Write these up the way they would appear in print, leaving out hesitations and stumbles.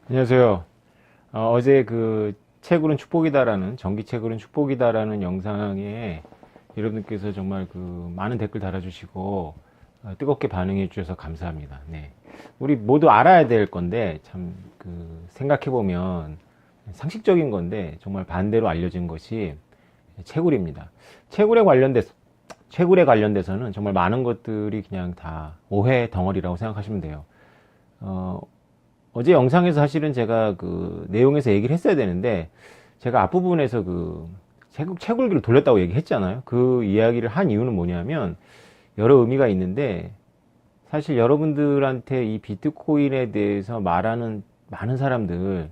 안녕하세요. 어제 그 채굴은 축복이다라는 전기 채굴은 축복이다라는 영상에 여러분께서 정말 그 많은 댓글 달아주시고 뜨겁게 반응해 주셔서 감사합니다. 네. 우리 모두 알아야 될 건데 참 그 생각해 보면 상식적인 건데 정말 반대로 알려진 것이 채굴입니다. 채굴에 관련돼서는 정말 많은 것들이 그냥 다 오해 덩어리라고 생각하시면 돼요. 어, 어제 영상에서 사실은 제가 그 내용에서 얘기를 했어야 되는데 제가 앞부분에서 그 채굴기를 돌렸다고 얘기했잖아요. 그 이야기를 한 이유는 뭐냐면 여러 의미가 있는데 사실 여러분들한테 이 비트코인에 대해서 말하는 많은 사람들은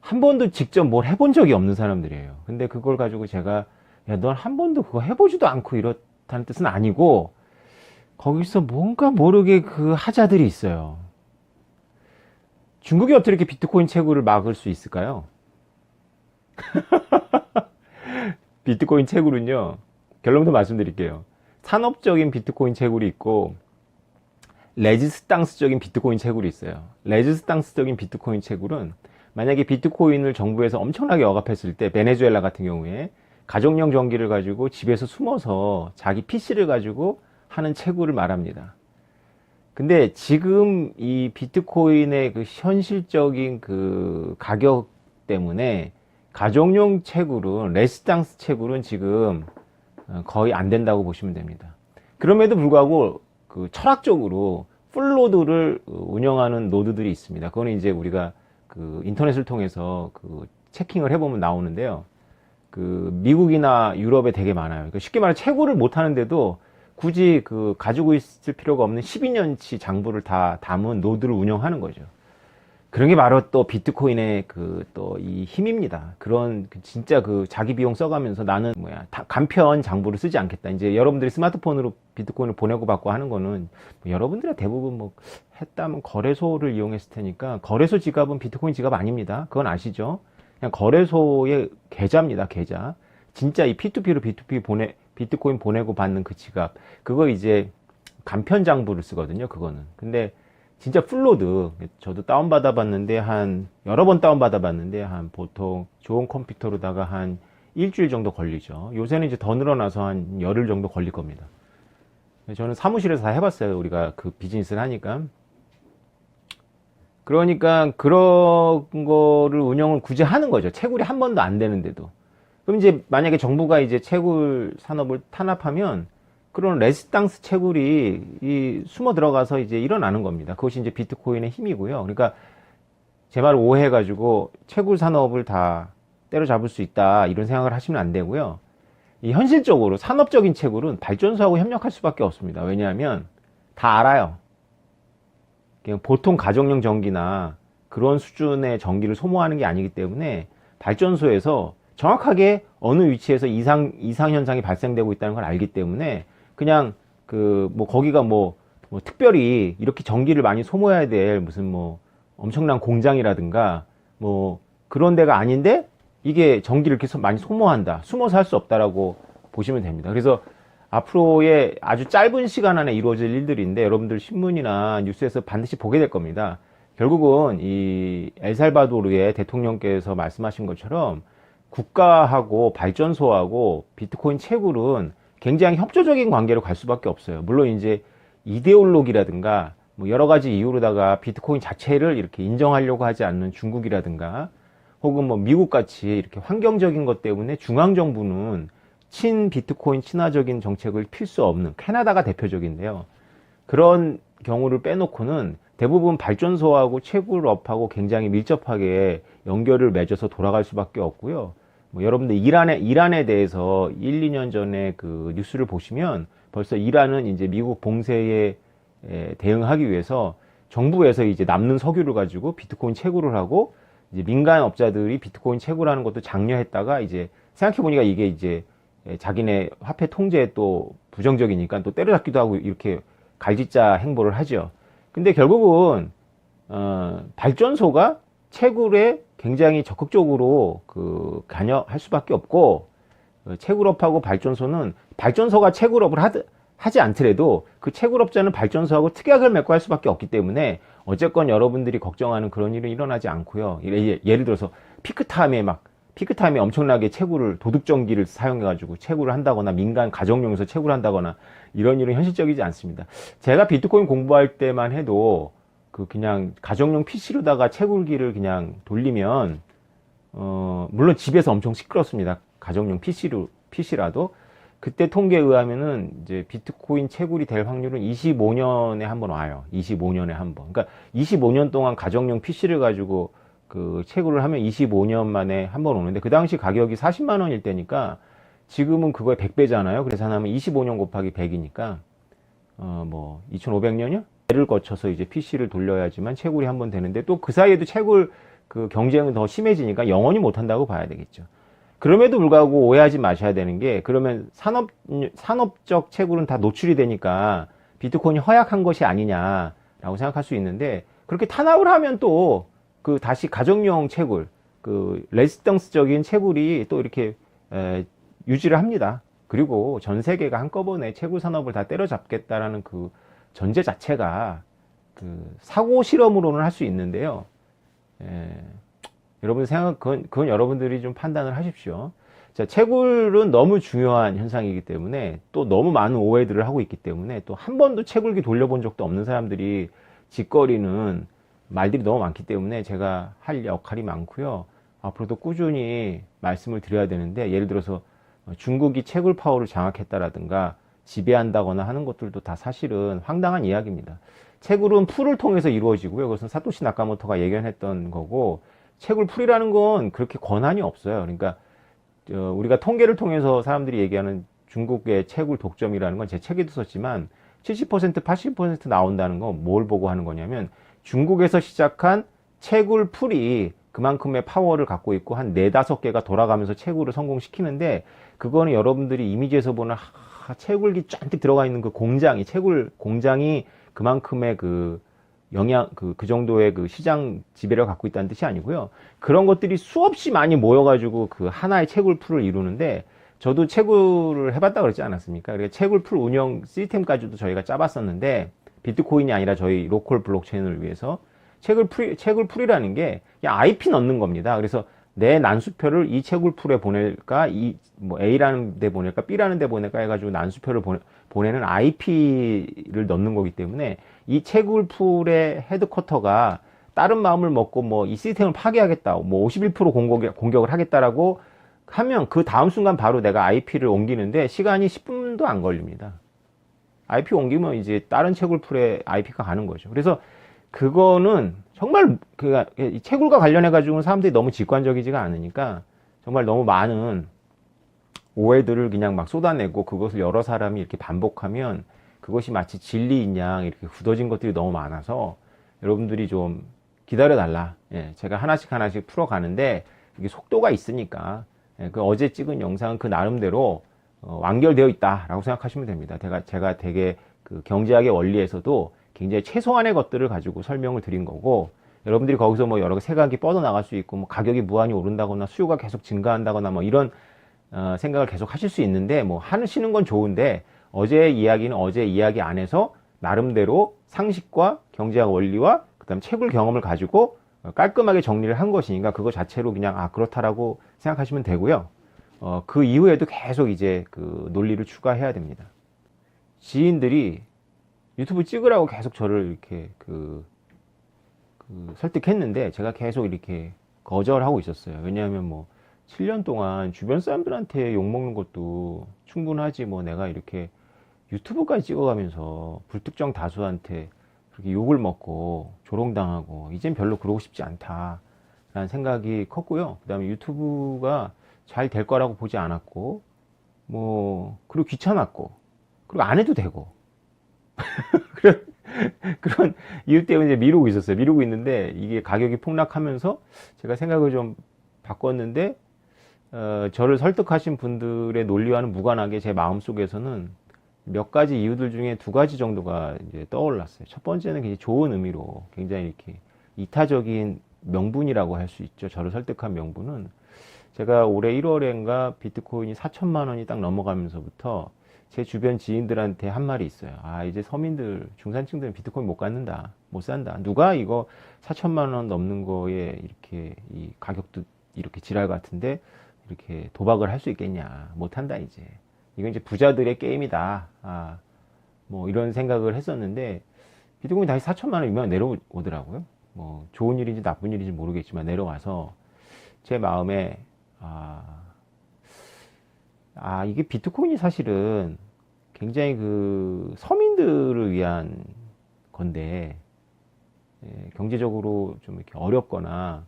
한 번도 직접 뭘 해본 적이 없는 사람들이에요. 근데 그걸 가지고 제가 야, 넌 한 번도 그거 해보지도 않고 이렇다는 뜻은 아니고 거기서 뭔가 모르게 그 하자들이 있어요. 중국이 어떻게 이렇게 비트코인 채굴을 막을 수 있을까요? 비트코인 채굴은요, 결론부터 말씀드릴게요. 산업적인 비트코인 채굴이 있고, 레지스탕스적인 비트코인 채굴이 있어요. 레지스탕스적인 비트코인 채굴은 만약에 비트코인을 정부에서 엄청나게 억압했을 때, 베네수엘라 같은 경우에 가정용 전기를 가지고 집에서 숨어서 자기 PC를 가지고 하는 채굴을 말합니다. 근데 지금 이 비트코인의 그 현실적인 그 가격 때문에 가정용 채굴은 레지스탕스 채굴은 지금 거의 안 된다고 보시면 됩니다. 그럼에도 불구하고 그 철학적으로 풀노드를 운영하는 노드들이 있습니다. 그거는 이제 우리가 그 인터넷을 통해서 그 체킹을 해보면 나오는데요. 그 미국이나 유럽에 되게 많아요. 그러니까 쉽게 말해 채굴을 못 하는데도 굳이 그 가지고 있을 필요가 없는 12년치 장부를 다 담은 노드를 운영하는 거죠. 그런 게 바로 또 비트코인의 그 또 이 힘입니다. 그런 그 진짜 그 자기 비용 써가면서 나는 뭐야 간편 장부를 쓰지 않겠다. 이제 여러분들이 스마트폰으로 비트코인을 보내고 받고 하는 거는 뭐 여러분들이 대부분 뭐 했다면 거래소를 이용했을 테니까 거래소 지갑은 비트코인 지갑 아닙니다. 그건 아시죠? 그냥 거래소의 계좌입니다. 계좌. 진짜 이 P2P로 비트코인 보내고 받는 그 지갑. 그거 이제 간편 장부를 쓰거든요. 그거는. 근데 진짜 풀로드. 저도 다운받아 봤는데 여러 번 다운받아 봤는데 한 보통 좋은 컴퓨터로다가 한 일주일 정도 걸리죠. 요새는 이제 더 늘어나서 한 열흘 정도 걸릴 겁니다. 저는 사무실에서 다 해봤어요. 우리가 그 비즈니스를 하니까. 그러니까 그런 거를 운영을 굳이 하는 거죠. 채굴이 한 번도 안 되는데도. 그럼 이제 만약에 정부가 이제 채굴 산업을 탄압하면 그런 레지스탕스 채굴이 숨어 들어가서 이제 일어나는 겁니다. 그것이 이제 비트코인의 힘이고요. 그러니까 제 말을 오해해가지고 채굴 산업을 다 때려잡을 수 있다 이런 생각을 하시면 안 되고요. 이 현실적으로 산업적인 채굴은 발전소하고 협력할 수밖에 없습니다. 왜냐하면 다 알아요. 그냥 보통 가정용 전기나 그런 수준의 전기를 소모하는 게 아니기 때문에 발전소에서 정확하게 어느 위치에서 이상 현상이 발생되고 있다는 걸 알기 때문에 그냥 그 뭐 거기가 뭐 특별히 이렇게 전기를 많이 소모해야 될 무슨 뭐 엄청난 공장이라든가 뭐 그런 데가 아닌데 이게 전기를 이렇게 많이 소모한다. 숨어서 할 수 없다라고 보시면 됩니다. 그래서 앞으로의 아주 짧은 시간 안에 이루어질 일들인데 여러분들 신문이나 뉴스에서 반드시 보게 될 겁니다. 결국은 이 엘살바도르의 대통령께서 말씀하신 것처럼 국가하고 발전소하고 비트코인 채굴은 굉장히 협조적인 관계로 갈 수밖에 없어요. 물론 이제 이데올로기라든가 뭐 여러 가지 이유로다가 비트코인 자체를 이렇게 인정하려고 하지 않는 중국이라든가 혹은 뭐 미국 같이 이렇게 환경적인 것 때문에 중앙 정부는 친 비트코인 친화적인 정책을 필 수 없는 캐나다가 대표적인데요. 그런 경우를 빼놓고는 대부분 발전소하고 채굴업하고 굉장히 밀접하게 연결을 맺어서 돌아갈 수밖에 없고요. 뭐 여러분들 이란에 대해서 1, 2년 전에 그 뉴스를 보시면 벌써 이란은 이제 미국 봉쇄에 대응하기 위해서 정부에서 이제 남는 석유를 가지고 비트코인 채굴을 하고 이제 민간 업자들이 비트코인 채굴하는 것도 장려했다가 이제 생각해 보니까 이게 이제 자기네 화폐 통제에 또 부정적이니까 또 때려잡기도 하고 이렇게 갈짓자 행보를 하죠. 근데 결국은 발전소가 채굴에 굉장히 적극적으로 그 관여할 수밖에 없고 채굴업하고 발전소는 발전소가 채굴업을 하지 않더라도 그 채굴업자는 발전소하고 특약을 맺고 할 수밖에 없기 때문에 어쨌건 여러분들이 걱정하는 그런 일은 일어나지 않고요. 예를 들어서 피크타임에 엄청나게 채굴을 도둑전기를 사용해가지고 채굴을 한다거나 민간 가정용에서 채굴을 한다거나 이런 일은 현실적이지 않습니다. 제가 비트코인 공부할 때만 해도 그 그냥 가정용 PC로다가 채굴기를 그냥 돌리면 물론 집에서 엄청 시끄럽습니다. 가정용 PC라도 그때 통계에 의하면은 이제 비트코인 채굴이 될 확률은 25년에 한 번 와요. 25년에 한 번. 그러니까 25년 동안 가정용 PC를 가지고 그 채굴을 하면 25년 만에 한 번 오는데 그 당시 가격이 40만 원일 때니까 지금은 그거의 100배잖아요. 그래서 하면 25년 곱하기 100이니까 뭐 2500년이요? 를 거쳐서 이제 PC를 돌려야지만 채굴이 한 번 되는데 또 그 사이에도 채굴 그 경쟁은 더 심해지니까 영원히 못 한다고 봐야 되겠죠. 그럼에도 불구하고 오해하지 마셔야 되는 게 그러면 산업적 채굴은 다 노출이 되니까 비트코인이 허약한 것이 아니냐라고 생각할 수 있는데 그렇게 탄압을 하면 또 그 다시 가정용 채굴, 그 레지스탕스적인 채굴이 또 이렇게 유지를 합니다. 그리고 전 세계가 한꺼번에 채굴 산업을 다 때려잡겠다라는 그 전제 자체가 그 사고 실험으로는 할 수 있는데요. 여러분 그건 여러분들이 좀 판단을 하십시오. 자, 채굴은 너무 중요한 현상이기 때문에 또 너무 많은 오해들을 하고 있기 때문에 또 한 번도 채굴기 돌려본 적도 없는 사람들이 짓거리는 말들이 너무 많기 때문에 제가 할 역할이 많고요. 앞으로도 꾸준히 말씀을 드려야 되는데 예를 들어서 중국이 채굴 파워를 장악했다라든가 지배한다거나 하는 것들도 다 사실은 황당한 이야기입니다. 채굴은 풀을 통해서 이루어지고요. 그것은 사토시 나카모토가 예견했던 거고 채굴 풀이라는 건 그렇게 권한이 없어요. 그러니까 우리가 통계를 통해서 사람들이 얘기하는 중국의 채굴 독점이라는 건 제 책에도 썼지만 70% 80% 나온다는 건 뭘 보고 하는 거냐면 중국에서 시작한 채굴 풀이 그만큼의 파워를 갖고 있고 한 4-5개가 돌아가면서 채굴을 성공시키는데 그거는 여러분들이 이미지에서 보는 채굴기 쫙 들어가 있는 그 공장이 채굴 공장이 그만큼의 그 그 정도의 그 시장 지배를 갖고 있다는 뜻이 아니고요. 그런 것들이 수없이 많이 모여가지고 그 하나의 채굴풀을 이루는데 저도 채굴을 해봤다 그랬지 않았습니까? 그러니까 채굴풀 운영 시스템까지도 저희가 짜봤었는데 비트코인이 아니라 저희 로컬 블록체인을 위해서 채굴풀이라는 게 그냥 IP 넣는 겁니다. 그래서 내 난수표를 이 채굴풀에 보낼까, 뭐 A라는 데 보낼까, B라는 데 보낼까 해가지고 난수표를 보내는 IP를 넣는 거기 때문에 이 채굴풀의 헤드쿼터가 다른 마음을 먹고 뭐 이 시스템을 파괴하겠다, 뭐 51% 공격을 하겠다라고 하면 그 다음 순간 바로 내가 IP를 옮기는데 시간이 10분도 안 걸립니다. IP 옮기면 이제 다른 채굴풀에 IP가 가는 거죠. 그래서 그거는 정말 채굴과 관련해 가지고는 사람들이 너무 직관적이지가 않으니까 정말 너무 많은 오해들을 그냥 막 쏟아내고 그것을 여러 사람이 이렇게 반복하면 그것이 마치 진리인 양 이렇게 굳어진 것들이 너무 많아서 여러분들이 좀 기다려 달라. 예, 제가 하나씩 풀어가는데 이게 속도가 있으니까 그 어제 찍은 영상은 그 나름대로 완결되어 있다라고 생각하시면 됩니다. 제가 되게 그 경제학의 원리에서도 굉장히 최소한의 것들을 가지고 설명을 드린 거고 여러분들이 거기서 뭐 여러 생각이 뻗어나갈 수 있고 뭐 가격이 무한히 오른다거나 수요가 계속 증가한다거나 뭐 이런 생각을 계속 하실 수 있는데 뭐 하시는 건 좋은데 어제 이야기는 어제 이야기 안에서 나름대로 상식과 경제학 원리와 그다음 채굴 경험을 가지고 깔끔하게 정리를 한 것이니까 그거 자체로 그냥 그렇다라고 생각하시면 되고요. 그 이후에도 계속 이제 그 논리를 추가해야 됩니다. 지인들이 유튜브 찍으라고 계속 저를 이렇게 설득했는데 제가 계속 이렇게 거절하고 있었어요. 왜냐하면 뭐 7년 동안 주변 사람들한테 욕먹는 것도 충분하지 뭐 내가 이렇게 유튜브까지 찍어가면서 불특정 다수한테 그렇게 욕을 먹고 조롱당하고 이젠 별로 그러고 싶지 않다라는 생각이 컸고요. 그 다음에 유튜브가 잘 될 거라고 보지 않았고 뭐 그리고 귀찮았고 그리고 안 해도 되고 그런 이유 때문에 미루고 있었어요. 미루고 있는데 이게 가격이 폭락하면서 제가 생각을 좀 바꿨는데 저를 설득하신 분들의 논리와는 무관하게 제 마음속에서는 몇 가지 이유들 중에 2가지 정도가 이제 떠올랐어요. 첫 번째는 굉장히 좋은 의미로 굉장히 이렇게 이타적인 명분이라고 할 수 있죠. 저를 설득한 명분은 제가 올해 1월엔가 비트코인이 4천만 원이 딱 넘어가면서부터 제 주변 지인들한테 한 말이 있어요. 이제 서민들, 중산층들은 비트코인 못 갖는다. 못 산다. 누가 이거 4천만 원 넘는 거에 이렇게 이 가격도 이렇게 지랄 같은데 이렇게 도박을 할 수 있겠냐. 못 한다, 이제. 이건 이제 부자들의 게임이다. 뭐 이런 생각을 했었는데 비트코인이 다시 4천만 원이면 내려오더라고요. 뭐 좋은 일인지 나쁜 일인지 모르겠지만 내려와서 제 마음에 이게 비트코인이 사실은 굉장히 그 서민들을 위한 건데 경제적으로 좀 이렇게 어렵거나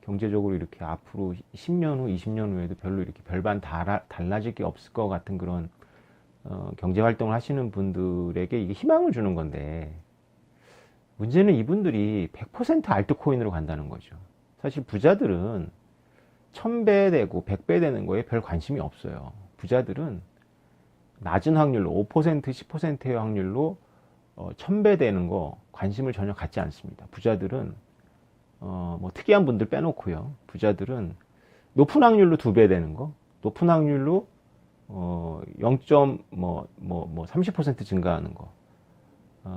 경제적으로 이렇게 앞으로 10년 후, 20년 후에도 별로 이렇게 별반 달라질 게 없을 것 같은 그런 경제 활동을 하시는 분들에게 이게 희망을 주는 건데 문제는 이분들이 100% 알트코인으로 간다는 거죠. 사실 부자들은 1000배 되고 100배 되는 거에 별 관심이 없어요. 부자들은 낮은 확률로 5%, 10%의 확률로 1000배 되는 거 관심을 전혀 갖지 않습니다. 부자들은 뭐 특이한 분들 빼놓고요. 부자들은 높은 확률로 2배 되는 거, 높은 확률로 30% 증가하는 거,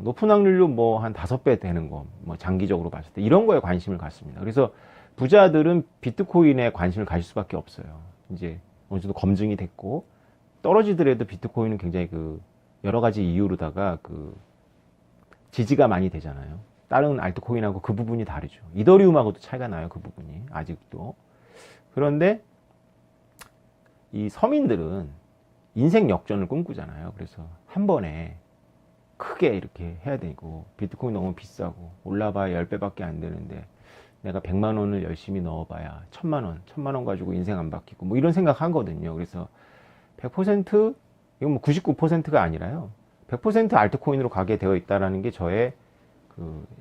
높은 확률로 뭐 한 5배 되는 거, 뭐 장기적으로 봤을 때 이런 거에 관심을 갖습니다. 그래서 부자들은 비트코인에 관심을 가질 수밖에 없어요. 이제 어느 정도 검증이 됐고 떨어지더라도 비트코인은 굉장히 그 여러 가지 이유로다가 그 지지가 많이 되잖아요. 다른 알트코인하고 그 부분이 다르죠. 이더리움하고도 차이가 나요. 그 부분이 아직도. 그런데 이 서민들은 인생 역전을 꿈꾸잖아요. 그래서 한 번에 크게 이렇게 해야 되고 비트코인 너무 비싸고 올라봐야 10배밖에 안 되는데 내가 100만 원을 열심히 넣어봐야 1000만 원 가지고 인생 안 바뀌고 뭐 이런 생각 하거든요. 그래서 100% 이건 뭐 99%가 아니라요. 100% 알트코인으로 가게 되어 있다라는 게 저의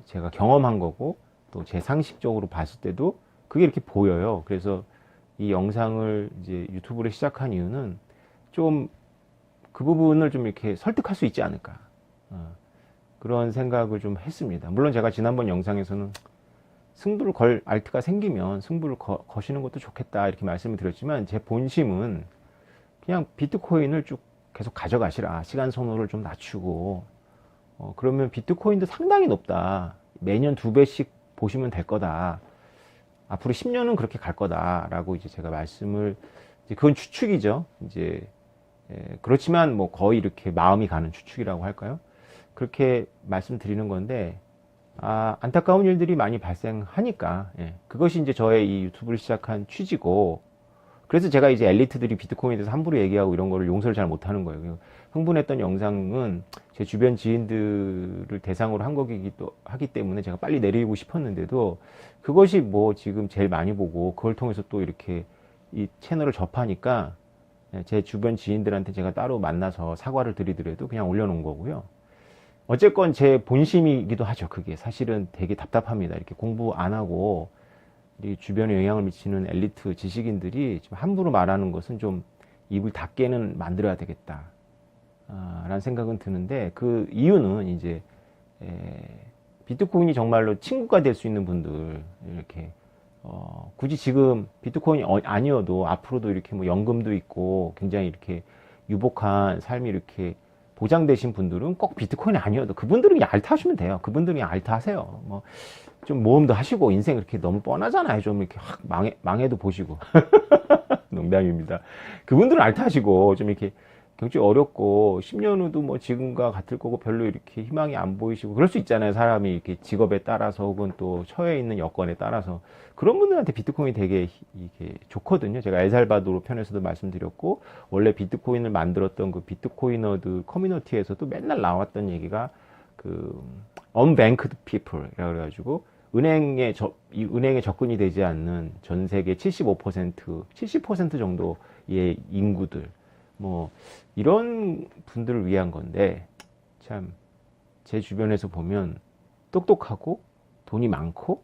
제가 경험한 거고 또 제 상식적으로 봤을 때도 그게 이렇게 보여요. 그래서 이 영상을 이제 유튜브를 시작한 이유는 좀 그 부분을 좀 이렇게 설득할 수 있지 않을까 그런 생각을 좀 했습니다. 물론 제가 지난번 영상에서는 승부를 걸 알트가 생기면 승부를 거시는 것도 좋겠다 이렇게 말씀을 드렸지만 제 본심은 그냥 비트코인을 쭉 계속 가져가시라. 시간 선호를 좀 낮추고 그러면 비트코인도 상당히 높다. 매년 2배씩 보시면 될 거다. 앞으로 10년은 그렇게 갈 거다라고 이제 제가 말씀을 그건 추측이죠. 이제 그렇지만 뭐 거의 이렇게 마음이 가는 추측이라고 할까요? 그렇게 말씀드리는 건데 안타까운 일들이 많이 발생하니까 그것이 이제 저의 이 유튜브를 시작한 취지고 그래서 제가 이제 엘리트들이 비트코인에 대해서 함부로 얘기하고 이런 거를 용서를 잘 못하는 거예요. 흥분했던 영상은 제 주변 지인들을 대상으로 한 거기도 하기 때문에 제가 빨리 내리고 싶었는데도 그것이 뭐 지금 제일 많이 보고 그걸 통해서 또 이렇게 이 채널을 접하니까 제 주변 지인들한테 제가 따로 만나서 사과를 드리더라도 그냥 올려놓은 거고요. 어쨌건 제 본심이기도 하죠. 그게 사실은 되게 답답합니다. 이렇게 공부 안 하고 이 주변에 영향을 미치는 엘리트 지식인들이 지금 함부로 말하는 것은 좀 입을 닫게는 만들어야 되겠다 라는 생각은 드는데 그 이유는 이제 비트코인이 정말로 친구가 될 수 있는 분들 이렇게 굳이 지금 비트코인이 아니어도 앞으로도 이렇게 뭐 연금도 있고 굉장히 이렇게 유복한 삶이 이렇게 보장되신 분들은 꼭 비트코인이 아니어도 그분들은 그냥 알트 하시면 돼요. 그분들은 그냥 알트 하세요. 뭐 좀 모험도 하시고 인생 그렇게 너무 뻔하잖아요. 좀 이렇게 확 망해도 보시고 농담입니다. 그분들은 알트 하시고 좀 이렇게 경제 어렵고 10년 후도 뭐 지금과 같을 거고 별로 이렇게 희망이 안 보이시고 그럴 수 있잖아요. 사람이 이렇게 직업에 따라서 혹은 또 처해 있는 여건에 따라서 그런 분들한테 비트코인이 되게 이게 좋거든요. 제가 엘살바도르 편에서도 말씀드렸고 원래 비트코인을 만들었던 그 비트코이너들 커뮤니티에서도 맨날 나왔던 얘기가 그 unbanked people이라 그래가지고 은행에 접근이 되지 않는 전 세계 70% 정도의 인구들 뭐 이런 분들을 위한 건데 참 제 주변에서 보면 똑똑하고 돈이 많고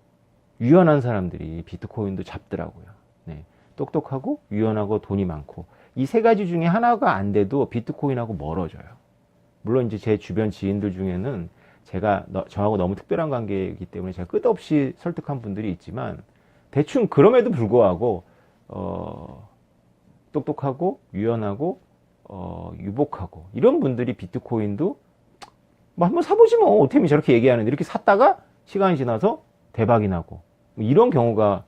유연한 사람들이 비트코인도 잡더라고요. 네, 똑똑하고 유연하고 돈이 많고 이 세 가지 중에 하나가 안 돼도 비트코인하고 멀어져요. 물론 이제 제 주변 지인들 중에는 제가 저하고 너무 특별한 관계이기 때문에 제가 끝없이 설득한 분들이 있지만 대충 그럼에도 불구하고 똑똑하고 유연하고 유복하고 이런 분들이 비트코인도 뭐 한번 사보지 뭐. 오템이 저렇게 얘기하는데 이렇게 샀다가 시간이 지나서 대박이 나고 뭐 이런 경우가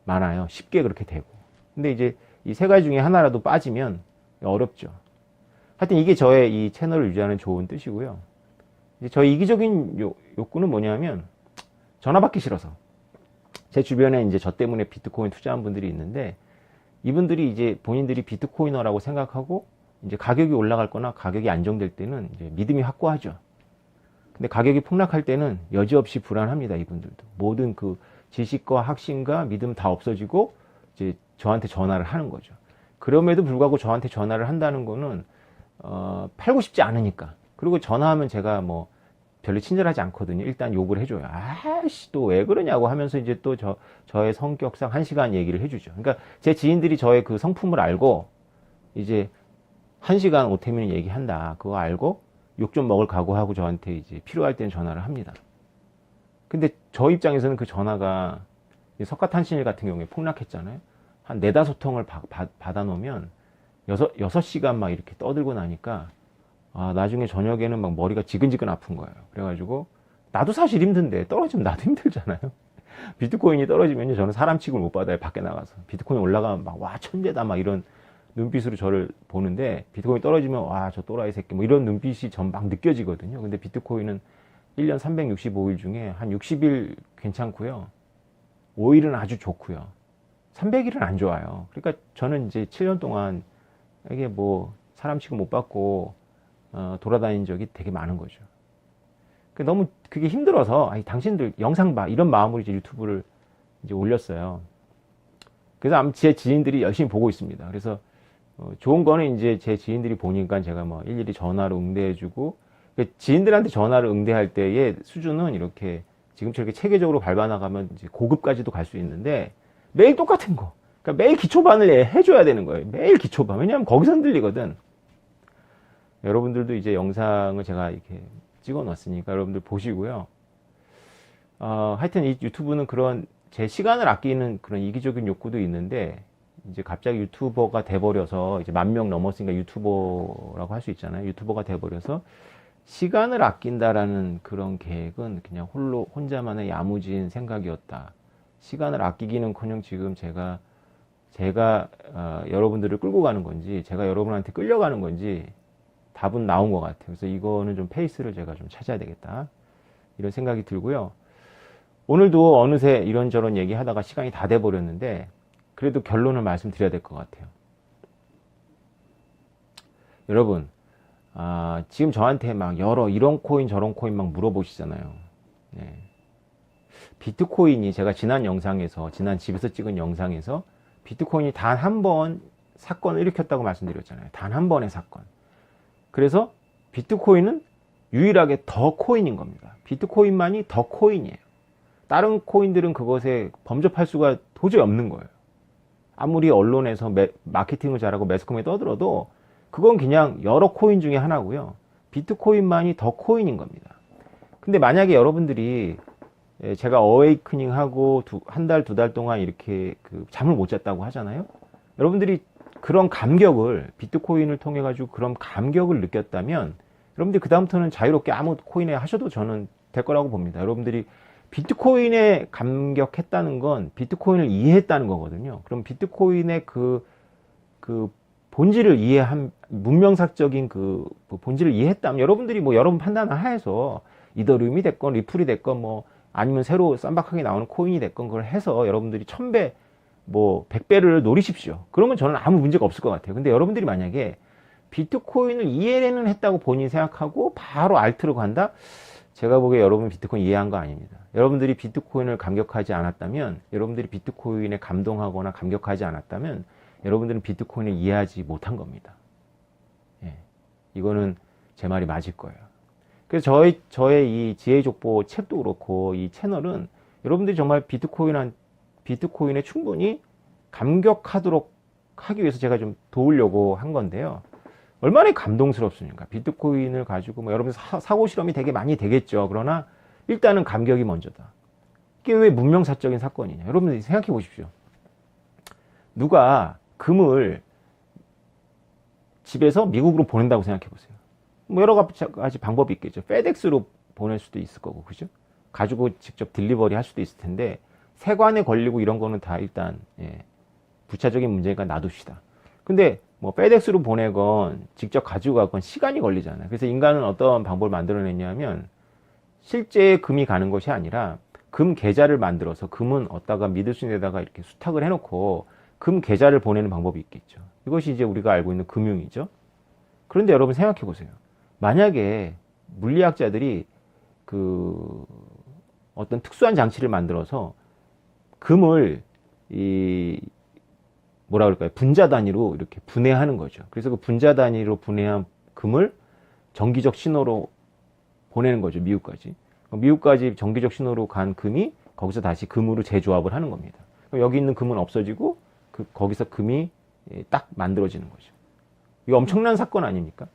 많아요. 쉽게 그렇게 되고. 근데 이제 이 세 가지 중에 하나라도 빠지면 어렵죠. 하여튼 이게 저의 이 채널을 유지하는 좋은 뜻이고요. 이제 저의 이기적인 욕구는 뭐냐면 전화 받기 싫어서. 제 주변에 이제 저 때문에 비트코인 투자한 분들이 있는데 이분들이 이제 본인들이 비트코이너라고 생각하고 이제 가격이 올라갈 거나 가격이 안정될 때는 이제 믿음이 확고하죠. 근데 가격이 폭락할 때는 여지없이 불안합니다. 이분들도. 모든 그 지식과 확신과 믿음 다 없어지고 이제 저한테 전화를 하는 거죠. 그럼에도 불구하고 저한테 전화를 한다는 거는 팔고 싶지 않으니까. 그리고 전화하면 제가 뭐 별로 친절하지 않거든요. 일단 욕을 해줘요. 아씨, 또 왜 그러냐고 하면서 이제 또 저의 성격상 1시간 얘기를 해주죠. 그러니까 제 지인들이 저의 그 성품을 알고 이제 1시간 오태민이 얘기한다. 그거 알고 욕 좀 먹을 각오하고 저한테 이제 필요할 때는 전화를 합니다. 근데 저 입장에서는 그 전화가 석가탄신일 같은 경우에 폭락했잖아요. 한 4-5통을 받아놓으면 6시간 막 이렇게 떠들고 나니까 나중에 저녁에는 막 머리가 지근지근 아픈 거예요. 그래가지고 나도 사실 힘든데 떨어지면 나도 힘들잖아요. 비트코인이 떨어지면 저는 사람 취급을 못 받아요. 밖에 나가서. 비트코인 올라가면 막 와 천재다 막 이런 눈빛으로 저를 보는데 비트코인 떨어지면 와 저 또라이 새끼 뭐 이런 눈빛이 전 막 느껴지거든요. 근데 비트코인은 1년 365일 중에 한 60일 괜찮고요. 5일은 아주 좋고요. 300일은 안 좋아요. 그러니까 저는 이제 7년 동안 이게 뭐 사람 취급 못 받고 돌아다닌 적이 되게 많은 거죠. 너무 그게 힘들어서 당신들 영상 봐 이런 마음으로 이제 유튜브를 이제 올렸어요. 그래서 아마 제 지인들이 열심히 보고 있습니다. 그래서 좋은 거는 이제 제 지인들이 보니까 제가 뭐 일일이 전화로 응대해주고 지인들한테 전화를 응대할 때의 수준은 이렇게 지금처럼 이렇게 체계적으로 밟아나가면 이제 고급까지도 갈 수 있는데 매일 똑같은 거. 그러니까 매일 기초반을 해줘야 되는 거예요. 매일 기초반. 왜냐하면 거기서 흔들리거든. 여러분들도 이제 영상을 제가 이렇게 찍어 놨으니까 여러분들 보시고요. 하여튼 이 유튜브는 그런 제 시간을 아끼는 그런 이기적인 욕구도 있는데 이제 갑자기 유튜버가 돼버려서 이제 10,000명 넘었으니까 유튜버라고 할 수 있잖아요. 유튜버가 돼버려서 시간을 아낀다라는 그런 계획은 그냥 혼자만의 야무진 생각이었다. 시간을 아끼기는커녕 지금 제가 여러분들을 끌고 가는 건지 제가 여러분한테 끌려가는 건지 답은 나온 것 같아요. 그래서 이거는 좀 페이스를 제가 좀 찾아야 되겠다. 이런 생각이 들고요. 오늘도 어느새 이런저런 얘기하다가 시간이 다 돼버렸는데 그래도 결론을 말씀드려야 될 것 같아요. 여러분, 지금 저한테 막 여러 이런 코인 저런 코인 막 물어보시잖아요. 네. 비트코인이 제가 지난 집에서 찍은 영상에서 비트코인이 단 한 번 사건을 일으켰다고 말씀드렸잖아요. 단 한 번의 사건. 그래서 비트코인은 유일하게 더 코인인 겁니다. 비트코인만이 더 코인이에요. 다른 코인들은 그것에 범접할 수가 도저히 없는 거예요. 아무리 언론에서 마케팅을 잘하고 매스컴에 떠들어도 그건 그냥 여러 코인 중에 하나고요. 비트코인만이 더 코인인 겁니다. 근데 만약에 여러분들이 제가 어웨이크닝 하고 한 달, 2달 동안 이렇게 잠을 못 잤다고 하잖아요. 여러분들이 그런 감격을 비트코인을 통해 가지고 그런 감격을 느꼈다면 여러분들이 그다음부터는 자유롭게 아무 코인에 하셔도 저는 될 거라고 봅니다. 여러분들이 비트코인에 감격했다는 건 비트코인을 이해했다는 거거든요. 그럼 비트코인의 그 본질을 문명사적인 그 본질을 이해했다면 여러분들이 뭐 여러분 판단 하에서 이더리움이 됐건 리플이 됐건 뭐 아니면 새로 쌈박하게 나오는 코인이 됐건 그걸 해서 여러분들이 1000배 뭐 100배를 노리십시오. 그러면 저는 아무 문제가 없을 것 같아요. 근데 여러분들이 만약에 비트코인을 이해는 했다고 본인이 생각하고 바로 알트로 간다? 제가 보기에 여러분 비트코인 이해한 거 아닙니다. 여러분들이 비트코인을 감격하지 않았다면, 여러분들이 비트코인에 감동하거나 감격하지 않았다면 여러분들은 비트코인을 이해하지 못한 겁니다. 예, 이거는 제 말이 맞을 거예요. 그래서 저의 이 지혜족보 책도 그렇고 이 채널은 여러분들이 정말 비트코인에 충분히 감격하도록 하기 위해서 제가 좀 도우려고 한 건데요. 얼마나 감동스럽습니까? 비트코인을 가지고 뭐 여러분 사고 실험이 되게 많이 되겠죠. 그러나 일단은 감격이 먼저다. 이게 왜 문명사적인 사건이냐? 여러분들이 생각해 보십시오. 누가 금을 집에서 미국으로 보낸다고 생각해 보세요. 뭐 여러 가지 방법이 있겠죠. 페덱스로 보낼 수도 있을 거고, 그죠? 가지고 직접 딜리버리 할 수도 있을 텐데, 세관에 걸리고 이런 거는 다 일단, 예, 부차적인 문제니까 놔둡시다. 근데 뭐 페덱스로 보내건 직접 가지고 가건 시간이 걸리잖아요. 그래서 인간은 어떤 방법을 만들어냈냐면, 실제 금이 가는 것이 아니라 금 계좌를 만들어서 금은 어디다가 믿을 수 있는 데다가 이렇게 수탁을 해놓고 금 계좌를 보내는 방법이 있겠죠. 이것이 이제 우리가 알고 있는 금융이죠. 그런데 여러분 생각해 보세요. 만약에 물리학자들이 그 어떤 특수한 장치를 만들어서 금을 이 뭐라 그럴까요? 분자 단위로 이렇게 분해하는 거죠. 그래서 그 분자 단위로 분해한 금을 정기적 신호로 보내는 거죠. 미국까지. 미국까지 정기적 신호로 간 금이 거기서 다시 금으로 재조합을 하는 겁니다. 여기 있는 금은 없어지고 거기서 금이 딱 만들어지는 거죠. 이거 엄청난 사건 아닙니까?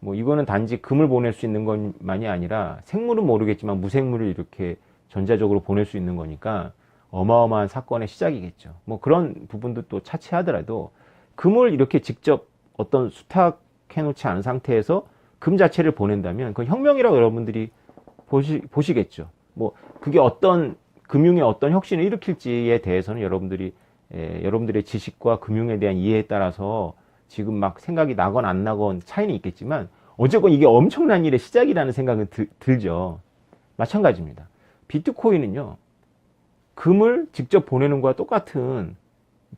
뭐 이거는 단지 금을 보낼 수 있는 것만이 아니라 생물은 모르겠지만 무생물을 이렇게 전자적으로 보낼 수 있는 거니까 어마어마한 사건의 시작이겠죠. 뭐 그런 부분도 또 차치하더라도 금을 이렇게 직접 어떤 수탁해 놓지 않은 상태에서 금 자체를 보낸다면 그건 혁명이라고 여러분들이 보시겠죠. 뭐 그게 어떤 금융의 어떤 혁신을 일으킬지에 대해서는 여러분들의 지식과 금융에 대한 이해에 따라서 지금 막 생각이 나건 안 나건 차이는 있겠지만 어쨌건 이게 엄청난 일의 시작이라는 생각은 들죠. 마찬가지입니다. 비트코인은요, 금을 직접 보내는 거와 똑같은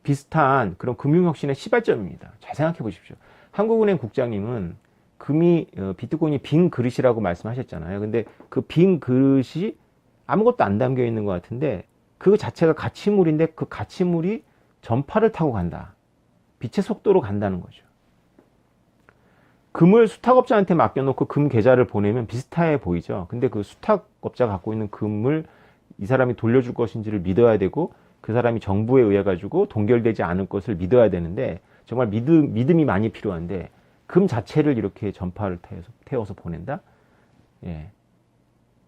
비슷한 그런 금융혁신의 시발점입니다. 잘 생각해 보십시오. 한국은행 국장님은 비트코인이 빈 그릇이라고 말씀하셨잖아요. 근데 그 빈 그릇이 아무것도 안 담겨 있는 것 같은데 그 자체가 가치물인데 그 가치물이 전파를 타고 간다. 빛의 속도로 간다는 거죠. 금을 수탁업자한테 맡겨놓고 금 계좌를 보내면 비슷해 보이죠. 근데 그 수탁업자가 갖고 있는 금을 이 사람이 돌려줄 것인지를 믿어야 되고 그 사람이 정부에 의해 가지고 동결되지 않을 것을 믿어야 되는데 정말 믿음이 많이 필요한데 금 자체를 이렇게 전파를 태워서 보낸다? 예.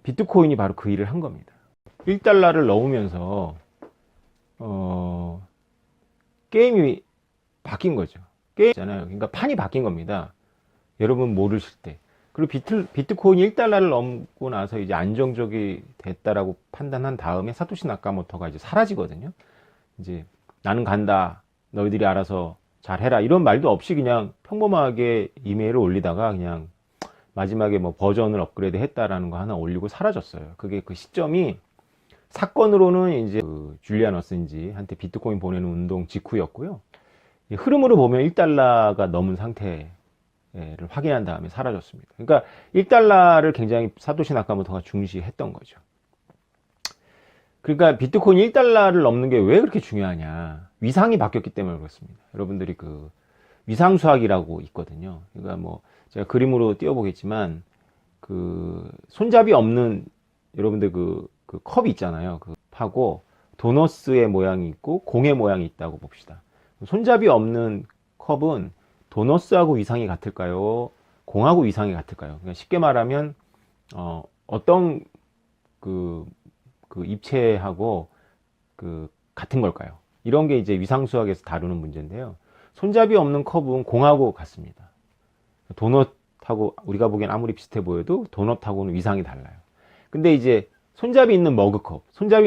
비트코인이 바로 그 일을 한 겁니다. 1달러를 넣으면서 게임이 바뀐 거죠. 게임이잖아요. 그러니까 판이 바뀐 겁니다. 여러분 모르실 때. 그리고 비트코인이 1달러를 넘고 나서 이제 안정적이 됐다라고 판단한 다음에 사토시 나카모토가 이제 사라지거든요. 이제 나는 간다. 너희들이 알아서 잘해라. 이런 말도 없이 그냥 평범하게 이메일을 올리다가 그냥 마지막에 뭐 버전을 업그레이드 했다라는 거 하나 올리고 사라졌어요. 그게 그 시점이 사건으로는 이제 그 줄리안 어센지한테 비트코인 보내는 운동 직후였고요. 흐름으로 보면 1달러가 넘은 상태를 확인한 다음에 사라졌습니다. 그러니까 1달러를 굉장히 사토시 나카모토가 중시했던 거죠. 그러니까 비트코인 1달러를 넘는 게 왜 그렇게 중요하냐. 위상이 바뀌었기 때문에 그렇습니다. 여러분들이 그 위상수학이라고 있거든요. 그러니까 뭐 제가 그림으로 띄워보겠지만 그 손잡이 없는 여러분들 그 컵이 있잖아요. 그 하고 도너스의 모양이 있고 공의 모양이 있다고 봅시다. 손잡이 없는 컵은 도너스하고 위상이 같을까요? 공하고 위상이 같을까요? 그러니까 쉽게 말하면 어떤 그 입체하고 같은 걸까요? 이런 게 이제 위상수학에서 다루는 문제인데요. 손잡이 없는 컵은 공하고 같습니다. 도넛하고 우리가 보기엔 아무리 비슷해 보여도 도넛하고는 위상이 달라요. 근데 이제 손잡이 있는 머그컵은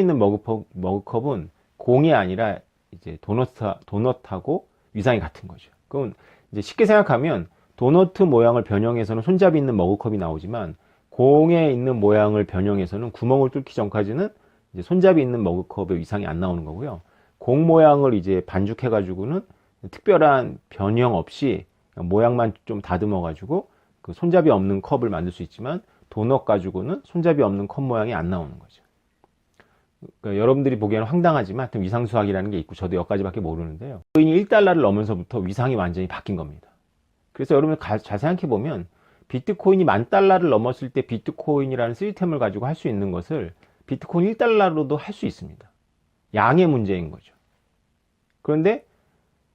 공이 아니라 이제 도넛하고 위상이 같은 거죠. 그럼 이제 쉽게 생각하면 도넛 모양을 변형해서는 손잡이 있는 머그컵이 나오지만 공에 있는 모양을 변형해서는 구멍을 뚫기 전까지는 이제 손잡이 있는 머그컵의 위상이 안 나오는 거고요. 공 모양을 이제 반죽해 가지고는 특별한 변형 없이 모양만 좀 다듬어 가지고 그 손잡이 없는 컵을 만들 수 있지만 도넛 가지고는 손잡이 없는 컵 모양이 안 나오는 거죠. 그러니까 여러분들이 보기에는 황당하지만 하여튼 위상수학이라는 게 있고 저도 여기까지밖에 모르는데요. 비트코인이 1달러를 넘으면서부터 위상이 완전히 바뀐 겁니다. 그래서 여러분 잘 생각해 보면 비트코인이 10,000달러를 넘었을 때 비트코인이라는 시스템을 가지고 할 수 있는 것을 비트코인 1달러로도 할 수 있습니다. 양의 문제인 거죠. 그런데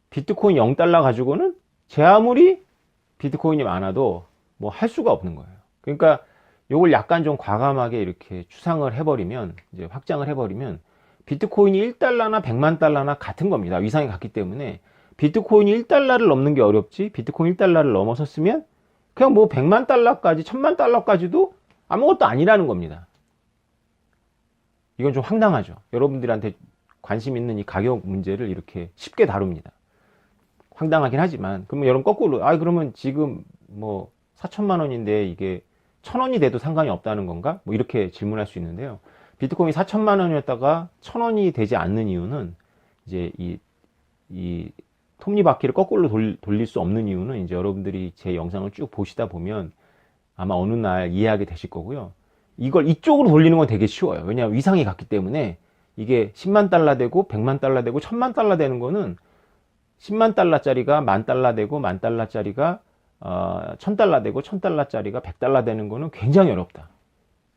비트코인 0달러 가지고는 제 아무리 비트코인이 많아도 뭐 할 수가 없는 거예요. 그러니까 요걸 약간 좀 과감하게 이렇게 추상을 해버리면, 이제 확장을 해버리면 비트코인이 1달러나 100만 달러나 같은 겁니다. 위상이 같기 때문에 비트코인이 1달러를 넘는 게 어렵지 비트코인 1달러를 넘어섰으면 그냥 뭐 100만 달러까지 1000만 달러까지도 아무것도 아니라는 겁니다. 이건 좀 황당하죠. 여러분들한테 관심 있는 이 가격 문제를 이렇게 쉽게 다룹니다. 황당하긴 하지만, 그러면 여러분 거꾸로, 그러면 지금 뭐 4천만 원인데 이게 1000원이 돼도 상관이 없다는 건가? 뭐 이렇게 질문할 수 있는데요. 비트코인이 4천만 원이었다가 1000원이 되지 않는 이유는 이제 이 톱니바퀴를 거꾸로 돌릴 수 없는 이유는 이제 여러분들이 제 영상을 쭉 보시다 보면 아마 어느 날 이해하게 되실 거고요. 이걸 이쪽으로 돌리는 건 되게 쉬워요. 왜냐하면 위상이 같기 때문에 이게 10만 달러 되고 100만 달러 되고 1000만 달러 되는 거는 10만 달러짜리가 10,000달러 되고 10,000달러짜리가 1000달러 되고 1000달러짜리가 100달러 되는 거는 굉장히 어렵다.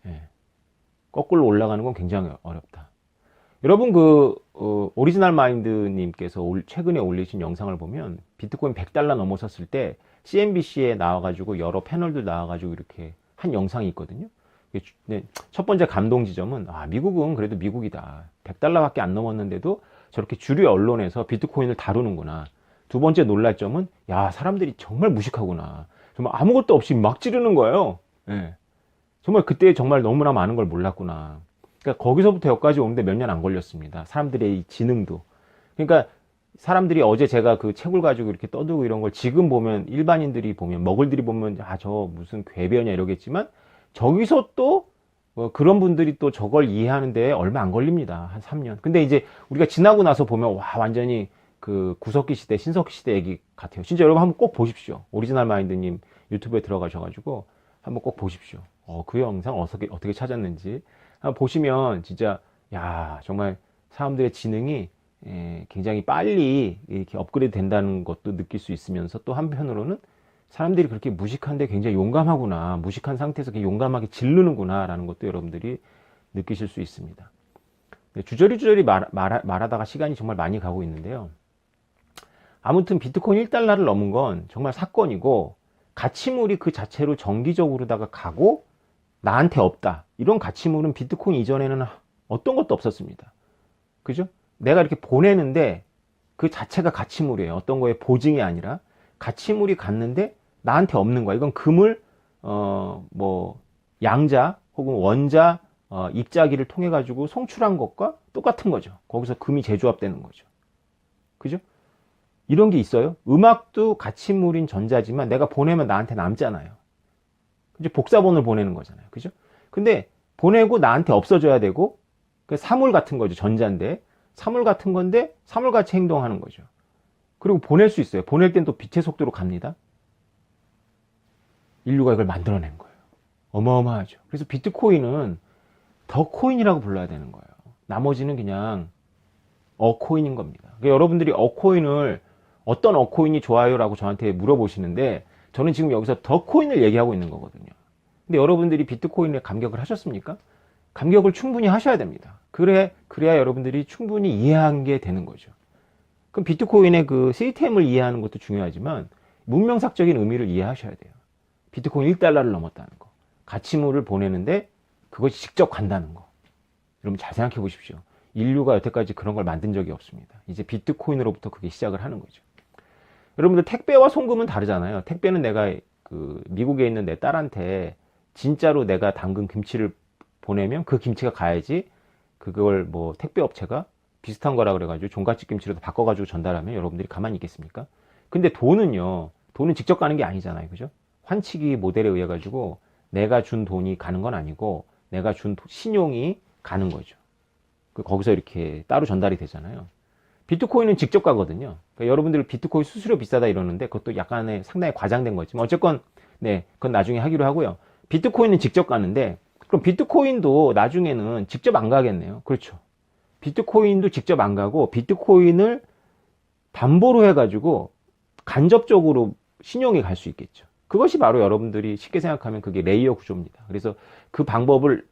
예. 거꾸로 올라가는 건 굉장히 어렵다. 여러분 오리지널 마인드님께서 최근에 올리신 영상을 보면 비트코인 100달러 넘어섰을 때 CNBC에 나와가지고 여러 패널들 나와가지고 이렇게 한 영상이 있거든요. 첫 번째 감동 지점은 미국은 그래도 미국이다. 100달러밖에 안 넘었는데도 저렇게 주류 언론에서 비트코인을 다루는구나. 두 번째 놀랄 점은 사람들이 정말 무식하구나. 정말 아무것도 없이 막 지르는 거예요. 예. 정말 그때 정말 너무나 많은 걸 몰랐구나. 그러니까 거기서부터 여기까지 오는데 몇 년 안 걸렸습니다. 사람들의 이 지능도. 그러니까 사람들이 어제 제가 그 책을 가지고 이렇게 떠들고 이런 걸 지금 보면 일반인들이 보면 머글들이 보면 저 무슨 궤변이야 이러겠지만 저기서 또 그런 분들이 또 저걸 이해하는데 얼마 안 걸립니다. 한 3년. 근데 이제 우리가 지나고 나서 보면 완전히 그 구석기 시대, 신석기 시대 얘기 같아요. 진짜 여러분 한번 꼭 보십시오. 오리지널 마인드님 유튜브에 들어가셔가지고 한번 꼭 보십시오. 그 영상 어떻게 찾았는지 한번 보시면 진짜 정말 사람들의 지능이 굉장히 빨리 이렇게 업그레이드 된다는 것도 느낄 수 있으면서 또 한편으로는 사람들이 그렇게 무식한데 굉장히 용감하구나, 무식한 상태에서 용감하게 질르는구나 라는 것도 여러분들이 느끼실 수 있습니다. 주저리 말하다가 시간이 정말 많이 가고 있는데요. 아무튼 비트코인 1달러를 넘은 건 정말 사건이고 가치물이 그 자체로 정기적으로다가 가고 나한테 없다. 이런 가치물은 비트코인 이전에는 어떤 것도 없었습니다. 그죠? 내가 이렇게 보내는데 그 자체가 가치물이에요. 어떤 거에 보증이 아니라 가치물이 갔는데 나한테 없는 거야. 이건 금을 양자 혹은 원자 입자기를 통해 가지고 송출한 것과 똑같은 거죠. 거기서 금이 재조합되는 거죠. 그죠? 이런 게 있어요. 음악도 가치물인 전자지만 내가 보내면 나한테 남잖아요. 그죠? 복사본을 보내는 거잖아요. 그죠? 근데 보내고 나한테 없어져야 되고 사물 같은 거죠. 전자인데 사물 같은 건데 사물같이 행동하는 거죠. 그리고 보낼 수 있어요. 보낼 땐 또 빛의 속도로 갑니다. 인류가 이걸 만들어낸 거예요. 어마어마하죠. 그래서 비트코인은 더 코인이라고 불러야 되는 거예요. 나머지는 그냥 어코인인 겁니다. 그러니까 여러분들이 어코인을 어떤 어코인이 좋아요? 라고 저한테 물어보시는데 저는 지금 여기서 더 코인을 얘기하고 있는 거거든요. 근데 여러분들이 비트코인에 감격을 하셨습니까? 감격을 충분히 하셔야 됩니다. 그래야 여러분들이 충분히 이해한 게 되는 거죠. 그럼 비트코인의 그 시스템을 이해하는 것도 중요하지만 문명사적인 의미를 이해하셔야 돼요. 비트코인 1달러를 넘었다는 거. 가치물을 보내는데 그것이 직접 간다는 거. 여러분 잘 생각해 보십시오. 인류가 여태까지 그런 걸 만든 적이 없습니다. 이제 비트코인으로부터 그게 시작을 하는 거죠. 여러분들 택배와 송금은 다르잖아요. 택배는 내가 그 미국에 있는 내 딸한테 진짜로 내가 담근 김치를 보내면 그 김치가 가야지 그걸 뭐 택배 업체가 비슷한 거라 그래가지고 종갓집 김치로 바꿔가지고 전달하면 여러분들이 가만히 있겠습니까? 근데 돈은 직접 가는 게 아니잖아요. 그죠? 환치기 모델에 의해 가지고 내가 준 돈이 가는 건 아니고 내가 준 신용이 가는 거죠. 거기서 이렇게 따로 전달이 되잖아요. 비트코인은 직접 가거든요. 그러니까 여러분들 비트코인 수수료 비싸다 이러는데 그것도 약간의 상당히 과장된 거지만 어쨌건 그건 나중에 하기로 하고요. 비트코인은 직접 가는데 그럼 비트코인도 나중에는 직접 안 가겠네요. 그렇죠. 비트코인도 직접 안 가고 비트코인을 담보로 해가지고 간접적으로 신용이 갈 수 있겠죠. 그것이 바로 여러분들이 쉽게 생각하면 그게 레이어 구조입니다. 그래서 그 방법을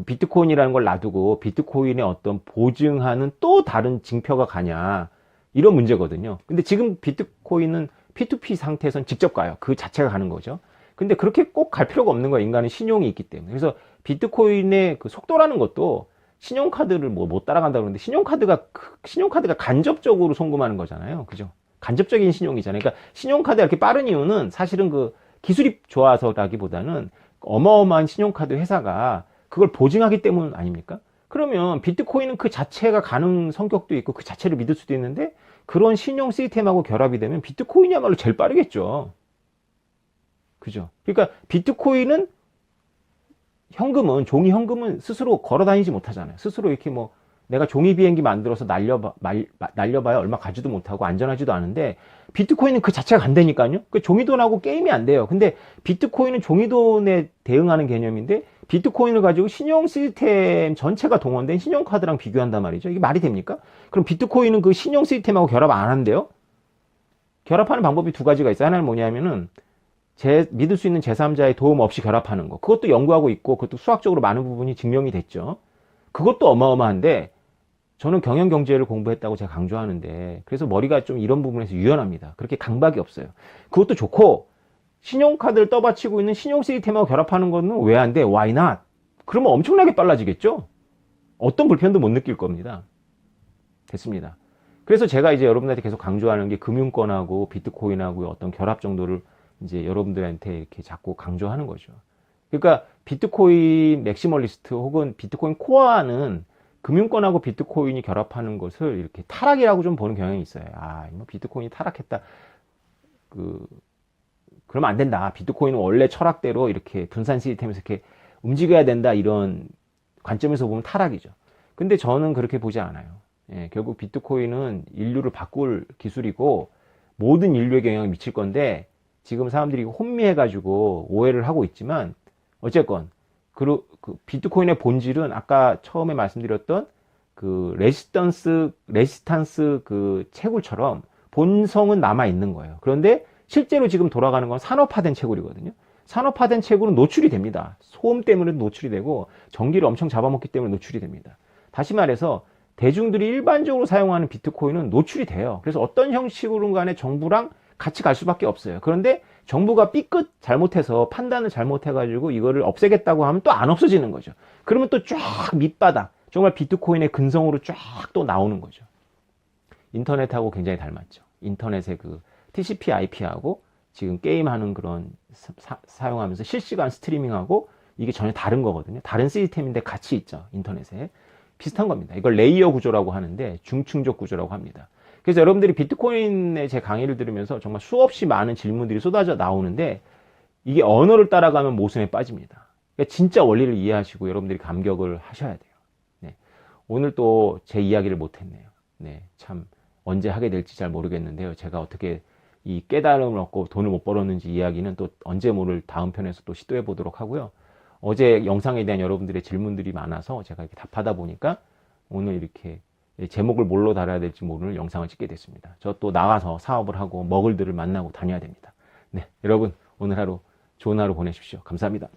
비트코인이라는 걸 놔두고 비트코인의 어떤 보증하는 또 다른 징표가 가냐 이런 문제거든요. 근데 지금 비트코인은 P2P 상태에선 직접 가요. 그 자체가 가는 거죠. 근데 그렇게 꼭 갈 필요가 없는 거예요. 인간은 신용이 있기 때문에. 그래서 비트코인의 그 속도라는 것도 신용카드를 못 따라간다고 그러는데 신용카드가 간접적으로 송금하는 거잖아요. 그죠? 간접적인 신용이잖아요. 그러니까 신용카드가 이렇게 빠른 이유는 사실은 그 기술이 좋아서라기보다는 어마어마한 신용카드 회사가 그걸 보증하기 때문 아닙니까? 그러면 비트코인은 그 자체가 가능 성격도 있고 그 자체를 믿을 수도 있는데 그런 신용 시스템하고 결합이 되면 비트코인이야말로 제일 빠르겠죠. 그죠? 그러니까 비트코인은 현금은, 종이 현금은 스스로 걸어 다니지 못하잖아요. 스스로 이렇게 뭐 내가 종이 비행기 만들어서 날려봐야 얼마 가지도 못하고 안전하지도 않은데 비트코인은 그 자체가 간다니까요. 그 종이돈하고 게임이 안 돼요. 근데 비트코인은 종이돈에 대응하는 개념인데 비트코인을 가지고 신용 시스템 전체가 동원된 신용카드랑 비교한단 말이죠. 이게 말이 됩니까? 그럼 비트코인은 그 신용 시스템하고 결합 안 한대요? 결합하는 방법이 두 가지가 있어요. 하나는 뭐냐면은 믿을 수 있는 제3자의 도움 없이 결합하는 거. 그것도 연구하고 있고 그것도 수학적으로 많은 부분이 증명이 됐죠. 그것도 어마어마한데 저는 경영경제를 공부했다고 제가 강조하는데 그래서 머리가 좀 이런 부분에서 유연합니다. 그렇게 강박이 없어요. 그것도 좋고 신용카드를 떠받치고 있는 신용 시스템하고 결합하는 거는 왜 안 돼? Why not? 그러면 엄청나게 빨라지겠죠? 어떤 불편도 못 느낄 겁니다. 됐습니다. 그래서 제가 이제 여러분들한테 계속 강조하는 게 금융권하고 비트코인하고 어떤 결합 정도를 이제 여러분들한테 이렇게 자꾸 강조하는 거죠. 그러니까 비트코인 맥시멀리스트 혹은 비트코인 코어는 금융권하고 비트코인이 결합하는 것을 이렇게 타락이라고 좀 보는 경향이 있어요. 아, 뭐 비트코인이 타락했다. 그러면 안 된다. 비트코인은 원래 철학대로 이렇게 분산 시스템에서 이렇게 움직여야 된다. 이런 관점에서 보면 타락이죠. 근데 저는 그렇게 보지 않아요. 예, 결국 비트코인은 인류를 바꿀 기술이고 모든 인류에게 영향을 미칠 건데 지금 사람들이 혼미해가지고 오해를 하고 있지만 어쨌건 그 비트코인의 본질은 아까 처음에 말씀드렸던 그 레지스탄스 그 채굴처럼 본성은 남아 있는 거예요. 그런데 실제로 지금 돌아가는 건 산업화된 채굴이거든요. 산업화된 채굴은 노출이 됩니다. 소음 때문에 노출이 되고 전기를 엄청 잡아먹기 때문에 노출이 됩니다. 다시 말해서 대중들이 일반적으로 사용하는 비트코인은 노출이 돼요. 그래서 어떤 형식으로 간에 정부랑 같이 갈 수밖에 없어요. 그런데 정부가 삐끗 잘못해서 판단을 잘못해가지고 이거를 없애겠다고 하면 또 안 없어지는 거죠. 그러면 또 쫙 밑바닥, 정말 비트코인의 근성으로 쫙 또 나오는 거죠. 인터넷하고 굉장히 닮았죠. 인터넷의 그 TCP/IP하고 지금 게임하는 그런 사용하면서 실시간 스트리밍하고 이게 전혀 다른 거거든요. 다른 시스템인데 같이 있죠. 인터넷에. 비슷한 겁니다. 이걸 레이어 구조라고 하는데 중층적 구조라고 합니다. 그래서 여러분들이 비트코인의 제 강의를 들으면서 정말 수없이 많은 질문들이 쏟아져 나오는데 이게 언어를 따라가면 모순에 빠집니다. 그러니까 진짜 원리를 이해하시고 여러분들이 감격을 하셔야 돼요. 네. 오늘 또 제 이야기를 못했네요. 네. 참 언제 하게 될지 잘 모르겠는데요. 제가 어떻게 이 깨달음을 얻고 돈을 못 벌었는지 이야기는 또 언제 모를 다음 편에서 또 시도해 보도록 하고요. 어제 영상에 대한 여러분들의 질문들이 많아서 제가 이렇게 답하다 보니까 오늘 이렇게 제목을 뭘로 달아야 될지 모르는 영상을 찍게 됐습니다. 저 또 나가서 사업을 하고 먹을들을 만나고 다녀야 됩니다. 네, 여러분 오늘 하루 좋은 하루 보내십시오. 감사합니다.